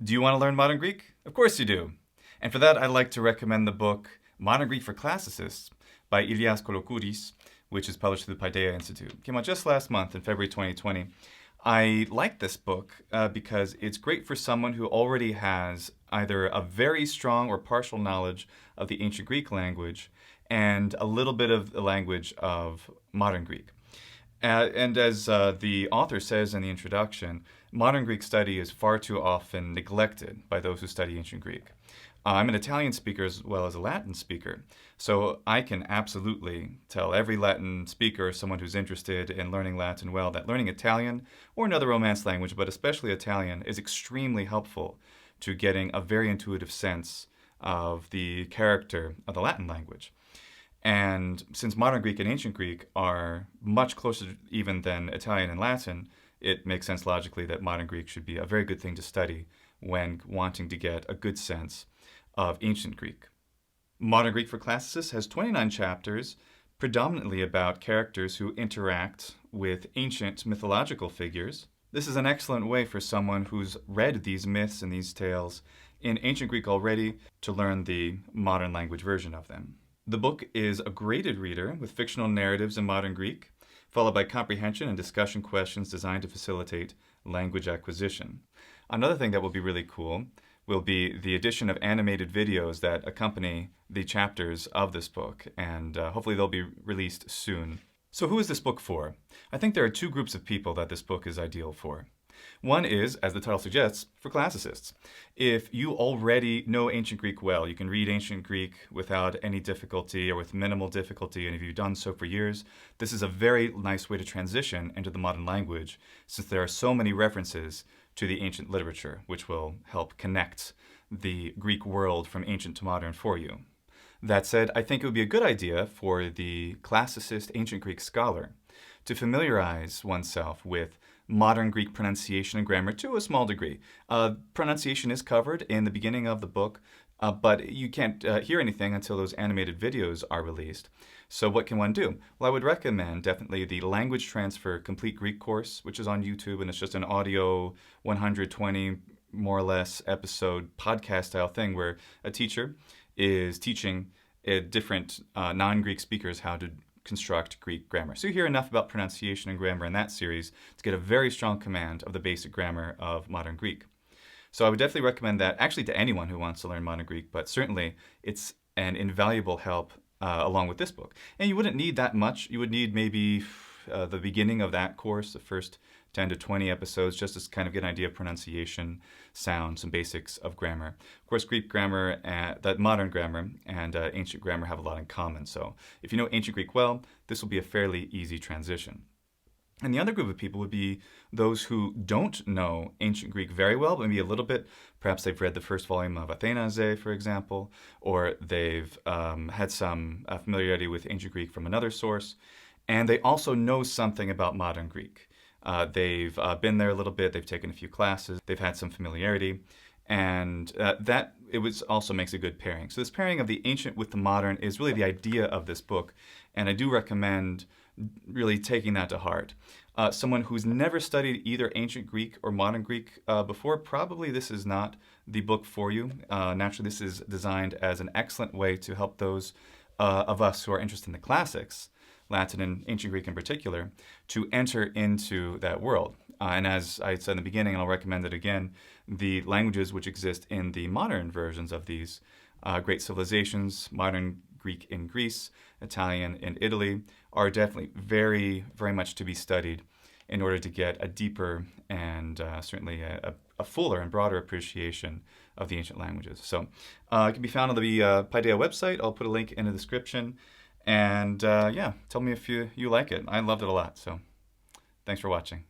Do you want to learn modern Greek? Of course you do. And for that, I'd like to recommend the book Modern Greek for Classicists by Ilias Kolokouris, which is published through the Paideia Institute. It came out just last month in February 2020. I like this book because it's great for someone who already has either a very strong or partial knowledge of the ancient Greek language and a little bit of the language of modern Greek. And as the author says in the introduction, modern Greek study is far too often neglected by those who study ancient Greek. I'm an Italian speaker as well as a Latin speaker, so I can absolutely tell every Latin speaker, someone who's interested in learning Latin well, that learning Italian or another Romance language, but especially Italian, is extremely helpful to getting a very intuitive sense of the character of the Latin language. And since modern Greek and ancient Greek are much closer even than Italian and Latin, it makes sense logically that modern Greek should be a very good thing to study when wanting to get a good sense of ancient Greek. Modern Greek for Classicists has 29 chapters, predominantly about characters who interact with ancient mythological figures. This is an excellent way for someone who's read these myths and these tales in ancient Greek already to learn the modern language version of them. The book is a graded reader with fictional narratives in modern Greek, followed by comprehension and discussion questions designed to facilitate language acquisition. Another thing that will be really cool will be the addition of animated videos that accompany the chapters of this book, and hopefully they'll be released soon. So who is this book for? I think there are two groups of people that this book is ideal for. One is, as the title suggests, for classicists. If you already know ancient Greek well, you can read ancient Greek without any difficulty or with minimal difficulty, and if you've done so for years, this is a very nice way to transition into the modern language, since there are so many references to the ancient literature, which will help connect the Greek world from ancient to modern for you. That said, I think it would be a good idea for the classicist ancient Greek scholar to familiarize oneself with modern Greek pronunciation and grammar to a small degree. Pronunciation is covered in the beginning of the book, but you can't hear anything until those animated videos are released. So what can one do? Well, I would recommend definitely the Language Transfer Complete Greek course, which is on YouTube, and it's just an audio 120 more or less episode podcast style thing where a teacher is teaching different non-Greek speakers how to construct Greek grammar. So you hear enough about pronunciation and grammar in that series to get a very strong command of the basic grammar of modern Greek. So I would definitely recommend that actually to anyone who wants to learn modern Greek, but certainly it's an invaluable help along with this book. And you wouldn't need that much. You would need maybe the beginning of that course, the first 10 to 20 episodes, just to kind of get an idea of pronunciation, sounds, and basics of grammar. Of course, Greek grammar, that modern grammar, and ancient grammar have a lot in common. So if you know ancient Greek well, this will be a fairly easy transition. And the other group of people would be those who don't know ancient Greek very well, but maybe a little bit. Perhaps they've read the first volume of Athenaze, for example, or they've had some familiarity with ancient Greek from another source, and they also know something about modern Greek. They've been there a little bit, they've taken a few classes, they've had some familiarity, and also makes a good pairing. So this pairing of the ancient with the modern is really the idea of this book, and I do recommend really taking that to heart. Someone who's never studied either ancient Greek or modern Greek before, probably this is not the book for you. Naturally, this is designed as an excellent way to help those of us who are interested in the classics, Latin and ancient Greek in particular, to enter into that world. And as I said in the beginning, and I'll recommend it again, the languages which exist in the modern versions of these great civilizations, modern Greek in Greece, Italian in Italy, are definitely very, very much to be studied in order to get a deeper and certainly a fuller and broader appreciation of the ancient languages. So it can be found on the Paideia website. I'll put a link in the description. And yeah, tell me if you like it. I loved it a lot. So thanks for watching.